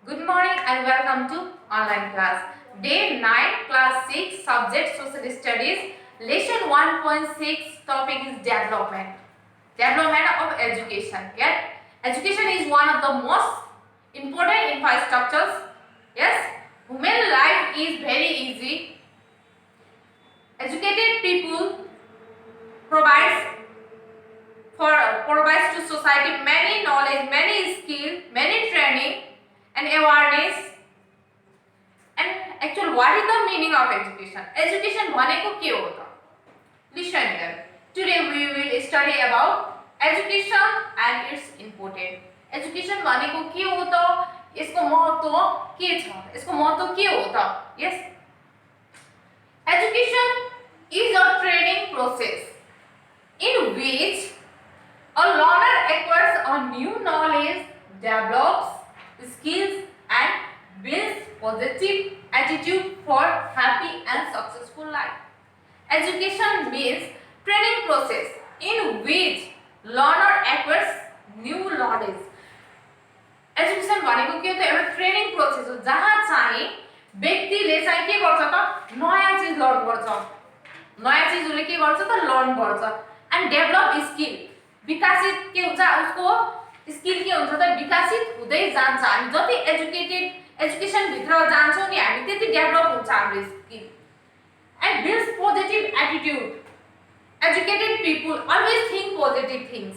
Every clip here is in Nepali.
Good morning and welcome to online class. Day 9, class 6, subject social studies. Lesson 1.6 topic is development. Development of education. Yes, education is one of the most important infrastructures. Yes, human life is very easy. Educated people provides provides to society many knowledge, many skill, many training and awareness. And actually, what is the meaning of education? Education भनेको के हो त? Listen here. Today we will study about education and its importance. Education भनेको के हो त? यसको महत्व के छ? यसको महत्व के हो त? Yes. Education is a training process in which a learner acquires a new knowledge, develops skills and builds positive attitude for happy and successful life. Education means training process in which learner acquires new knowledge. Education भनेको के हो त? एउटा ट्रेनिङ प्रोसेस हो जहाँ चाहिँ व्यक्तिले चाहिँ के गर्छ त? नयाँ चीज लर्न गर्छ. नयाँ चीज उसले के गर्छ त? लर्न गर्छ. And develop skill. विकसित के हुन्छ उसको स्किल के हुन्छ त? विकसित हुँदै जान्छ. हामी जति एजुकेसन भित्र जान्छौं नि हामी त्यति डेभलप हुन्छ हाम्रो skill. And builds positive attitude. Educated people always think positive things.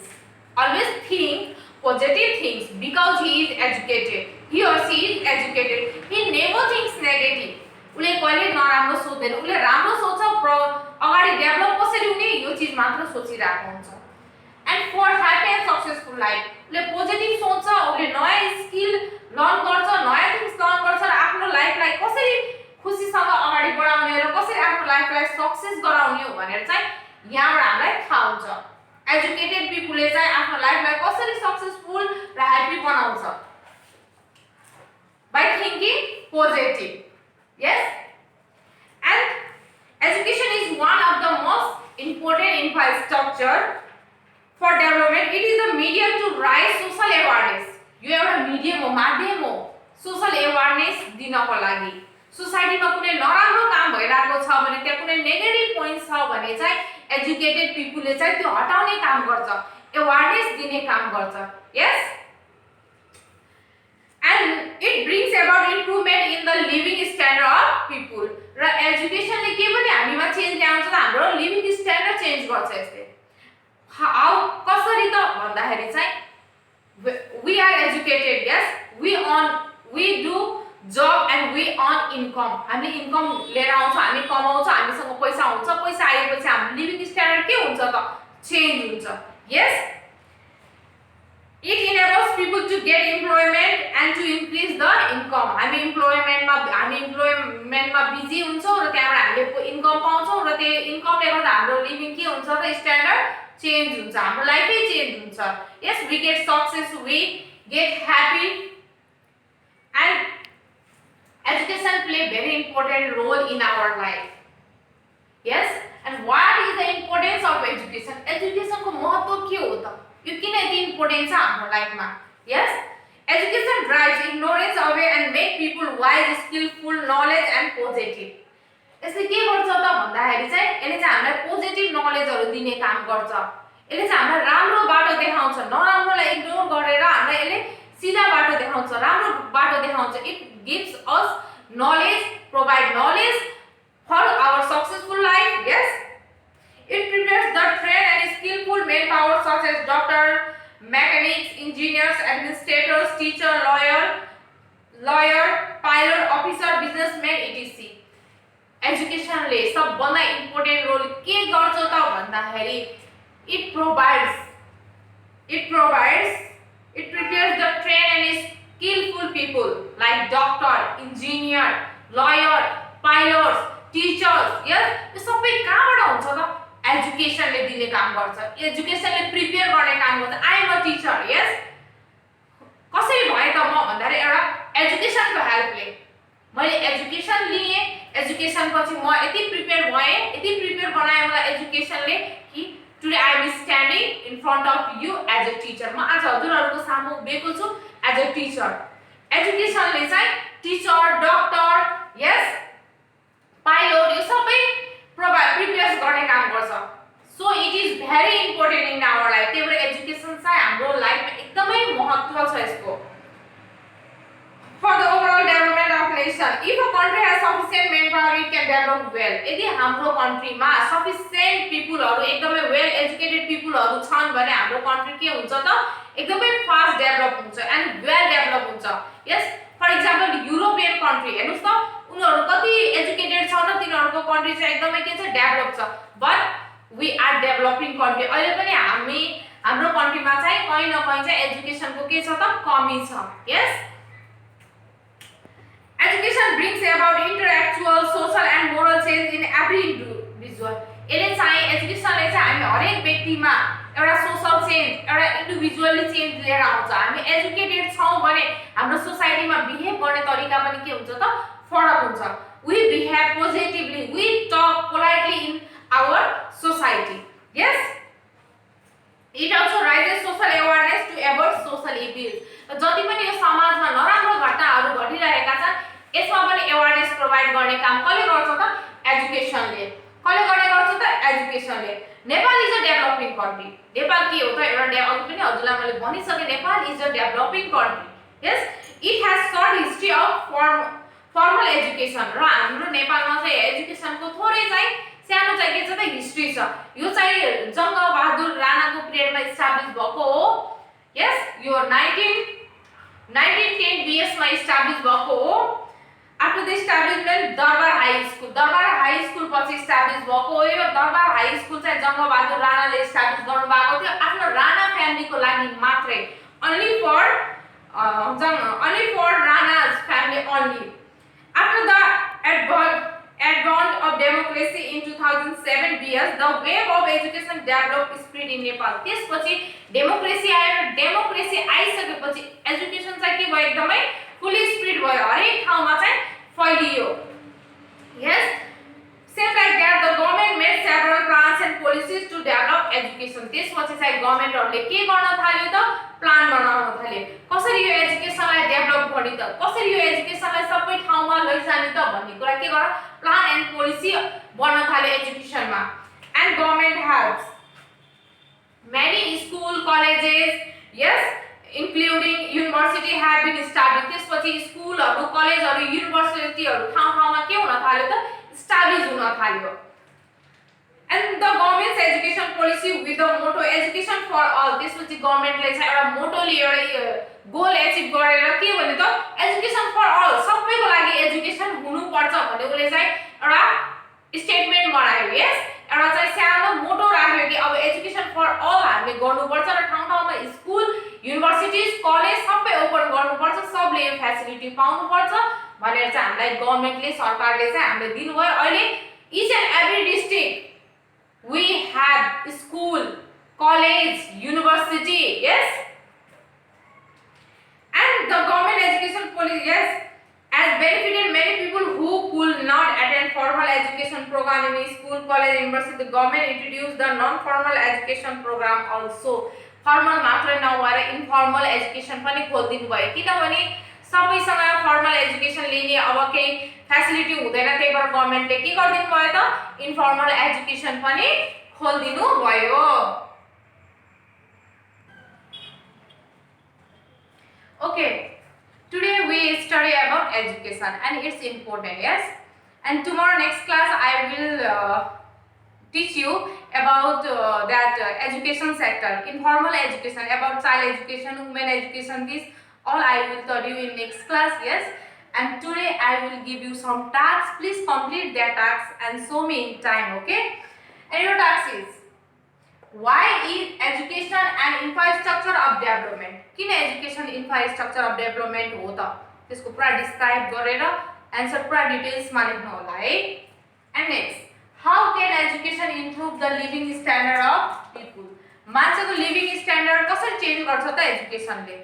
Always think positive things because he is educated. He or she is educated. He never thinks negative. उले कहिले नराम्रो सोच्दैन. उले राम्रो सोच्छ अगाडि डेभलप कसरी हुने यो चीज मात्र सोचिरहेको हुन्छ. And for happy and successful life. उले पोजिटिभ सोच्छ, उले नयाँ स्किल लर्न गर्छ, नयाँ थिंग्स लर्न गर्छ र आफ्नो लाइफलाई कसरी खुशीसँग अगाडि बढाउने र कसरी आफ्नो लाइफलाई सक्सेस गराउने हो भनेर चाहिँ यहाँबाट हामीलाई थाहा हुन्छ. एजुकेटेड पिपुलले चाहिँ आफ्नो लाइफलाई कसरी सक्सेसफुल र ह्यापी बनाउँछ by thinking positive. Yes, and education is one of the most important infrastructure for development. It is a medium to raise social awareness. यो एउटा मिडियम हो, माध्यम हो सोशल अवेयरनेस दिनको लागि. सोसाइटीमा कुनै नराम्रो काम भइरहेको छ भने त्यहाँ कुनै नेगेटिभ पोइन्ट छ भने चाहिँ एजुकेटेड पिपुलले चाहिँ त्यो हटाउने काम गर्छ, अवेयरनेस दिने काम गर्छ. यस, and it brings about improvement in the living standard of people. र एजुकेसनले के पनि हामीमा चेन्ज ल्याउँछ त? हाम्रो लिभिङ स्ट्यान्डर्ड चेन्ज गर्छ. यसले हाउ कसरी त भन्दाखेरि चाहिँ we are educated. Yes, we do job and we earn income. हामीले इन्कम लिएर आउँछ, हामी कमाउँछ, हामीसँग पैसा हुन्छ. पैसा आएपछि हाम्रो लिभिङ स्ट्यान्डर्ड के हुन्छ त? चेन्ज हुन्छ. यस, it enables people to get employment and to increase the income. हामी इम्प्लोयमेन्टमा बिजी हुन्छौँ र त्यहाँबाट हामीले इन्कम पाउँछौँ र त्यो इन्कमले गर्दा हाम्रो लिभिङ के हुन्छ त? स्ट्यान्डर्ड चेन्ज हुन्छ, हाम्रो लाइफै चेन्ज हुन्छ. यस, we get success, we get happy, and education play very important role in our life. Yes, and what is the importance of education? Education को महत्व के हो त? यो किन यति इम्पोर्टेन्ट छ हाम्रो लाइफमा? यस, education drives ignorance away and make people wise, skillful, knowledge and positive. यसले के गर्छ त भन्दाखेरि चाहिँ यसले चाहिँ हामीलाई पोजिटिभ नलेजहरु दिने काम गर्छ. यसले चाहिँ हामीलाई राम्रो बाटो देखाउँछ, नराम्रोलाई इग्नोर गरेर हामीलाई यसले सिधा बाटो देखाउँछ, राम्रो बाटो देखाउँछ. It gives us knowledge, provide knowledge for our successful life. Yes, it prepares the trained and skillful manpower such as doctor, mechanics, engineers, administrators, teacher, lawyer, pilot, officer, businessman, etc. एजुकेशनले सबभन्दा इम्पोर्टेन्ट रोल के गर्छ त भन्दाखेरि it prepares the trained and skillful people like doctor, engineer, lawyer, pilots, teachers. yes, यो सबै कहाँबाट हुन्छ त? एजुकेशनले दिने काम गर्छ, एजुकेशनले प्रिपेयर गर्ने काम गर्छ. I am a teacher. Yes, कसरी भए त म भन्दाखेरि एउटा एजुकेशनको हेल्पले मैले एजुकेशन लिए. एजुकेशन पछि म यति प्रिपेयर भए, यति प्रिपेयर बनाए मलाई एजुकेशनले कि today I am standing in front of you as a teacher. म आज हजुरहरुको सामु उभिएको छु एज अ टिचर. एजुकेसनले चाहिँ टिचर, डक्टर, यस पाइलट यो सबै प्रिपेयर गर्ने काम गर्छ। So it is very important in our life. त्यही भएर एजुकेसन चाहिँ हाम्रो लाइफमा एकदमै महत्त्व छ यसको। For the overall development of nation, if a country has sufficient manpower, it can develop well. यदि हाम्रो कन्ट्रीमा सफिसिएन्ट पिपुलहरु एकदमै वेल एजुकेटेड पिपुलहरु छन् भने हाम्रो कन्ट्री के हुन्छ त एकदमै फास्ट डेभलप हुन्छ एन्ड वेल डेभलप हुन्छ। यस, फर एक्जाम्पल युरोपियन कन्ट्री हेर्नुस् त, उनीहरु कति एजुकेटेड छ र तिनीहरुको कन्ट्री चाहिँ एकदमै के छ डेभलप छ। But we are developing country. अहिले पनि हाम्रो कन्ट्रीमा चाहिँ कहीं न कहीं चाहिँ एजुकेसनको के छ त कमी छ। यस, education brings about intellectual, social and moral change in every individual. यसले चाहिँ एजुकेसनले चाहिँ हामी हरेक व्यक्तिमा एउटा सोशल चेन्ज, एउटा इन्डिभिजुअली चेन्ज लिएर आउँछ। हामी एजुकेटेड छौं भने हाम्रो सोसाइटीमा बिहेभ गर्ने तरिका पनि के हुन्छ त फरक हुन्छ। We behave positively, we talk politely in our society. Yes, it also raises social awareness to avoid social evils. जति पनि यो समाजमा नराम्रो घटनाहरू घटिरहेका छन् यसमा पनि अवेयरनेस प्रोवाइड गर्ने काम कसले गर्छ त एजुकेसनले। कसले गर्ने गर्छ त एजुकेसनले। Nepal is a developing country. Nepal के हो त एउटा अघि पनि हजुरलाई मैले भनिसके Nepal is a developing country. Yes, it has short history of formal education. र हाम्रो नेपालमा चाहिँ एजुकेसनको थोरै चाहिँ सानो चाहिँ के छ त हिस्ट्री छ। यो चाहिँ जङ्गबहादुर राणाको पिरियडमा इस्टाब्लिश भएको हो। यस, यो 1910 BS मा इस्टाब्लिश भएको हो। After the establishment, दरबार हाई स्कुल पछि इस्टाब्लिश भएको हो। यो दरबार हाई स्कुल चाहिँ जङ्गबहादुर राणाले इस्टाब्लिश गर्नु भएको थियो आफ्नो राणा फ्यामिलीको लागि मात्रै। only for Rana's family only. After the advent of democracy in 2007 BS, the wave of education developed spread in Nepal. त्यसपछि डेमोक्रेसी आयो। डेमोक्रेसी आइसकेपछि एजुकेसन चाहिँ के भयो एकदमै फुली स्प्रेड भयो, हरेक ठाउँमा चाहिँ फैलियो। यस, same like that the government made several plans and policies to develop education. त्यसपछि चाहिँ गभर्नमेन्टहरुले के गर्न थाल्यो त प्लान बनाउन थाल्यो। कसरी यो एजुकेसनलाई डेभलप गर्ने त, कसरी यो एजुकेसनलाई सबै ठाउँमा लैजाने त भन्ने कुरा के गर प्लान एन्ड पोलिसी बन्न थाल्यो एजुकेसनमा। And government helps many school colleges, yes, including university have been established. त्यसपछि स्कुलहरु, कलेजहरु, युनिभर्सिटीहरु ठाउँ-ठाउँमा के हुन थाल्यो त established हुन थाल्यो। And the government's education policy with the motto education for all. त्यसपछि गभर्नमेन्टले चाहिँ एउटा मोटोले एउटा गोल एचिभ गरेर के भने त एजुकेसन फर अल, सबैको लागि एजुकेसन हुनु पर्छ भन्ने उले चाहिँ एउटा स्टेटमेन्ट बनायो। यस, एउटा चाहिँ सानो मोटो राख्यो कि अब एजुकेसन फर अल हामीले गर्नुपर्छ र ठाउँ-ठाउँमा स्कुल, युनिभर्सिटीज, कलेज सबै ओपन गर्नुपर्छ, सबले यो फ्यासिलिटी पाउनुपर्छ भनेर चाहिँ हामीलाई गभर्नमेन्टले, सरकारले चाहिँ हामीले दिनुभयो। अहिले each and every district we have school, college, university, yes, and the government education policy, yes, has benefited many people who could not attend formal education program in school, college, university. The government introduced the non-formal education program also. Formal मात्र नभएर इन्फर्मल एजुकेसन पनि खोलिदिनु भयो, किनभने सबैसँग फर्मल एजुकेसन लिने अब केही फ्यासिलिटी हुँदैन। त्यही भएर गभर्नमेन्टले के गरिदिनु भयो त इन्फर्मल एजुकेसन पनि खोलिदिनु भयो। Okay, today we study about education and it's important, yes, and tomorrow next class I will teach you about that education sector, informal education, about child education, women education. This all I will tell you in next class, yes. And today I will give you some tasks. Please complete their tasks and show me in time, okay? And your task is, why is education and infrastructure of development? किन education infrastructure of development हो त त्यसको पुरा डिस्क्राइब गरेर आन्सर पुरा डिटेल्स मा लेख्नु होला है। And next, how can education improve the living standard of people? मान्छेको लिभिङ स्ट्यान्डर्ड कसरी चेन्ज गर्छ त एजुकेसनले?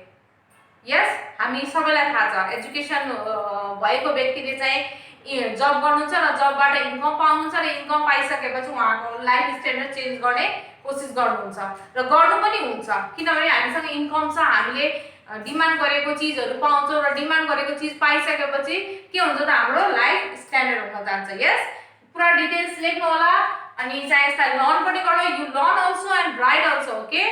यस, हामी सबैलाई थाहा छ एजुकेसन भएको व्यक्तिले चाहिँ जब गर्नुहुन्छ र जबबाट इन्कम पाउनुहुन्छ र इन्कम पाइसकेपछि उहाँको लाइफ स्ट्यान्डर्ड चेन्ज गर्ने कोसिस गर्नुहुन्छ र गर्नु पनि हुन्छ, किनभने हामीसँग इन्कम छ, हामीले डिमान्ड गरेको चिजहरू पाउँछौँ र डिमान्ड गरेको चिज पाइसकेपछि के हुन्छ त हाम्रो लाइफ स्ट्यान्डर्ड हुन जान्छ। यस पुरा डिटेल्स लेख्नु होला अनि चाहे यसलाई लर्न पनि गर्नु, you learn also and right also, okay.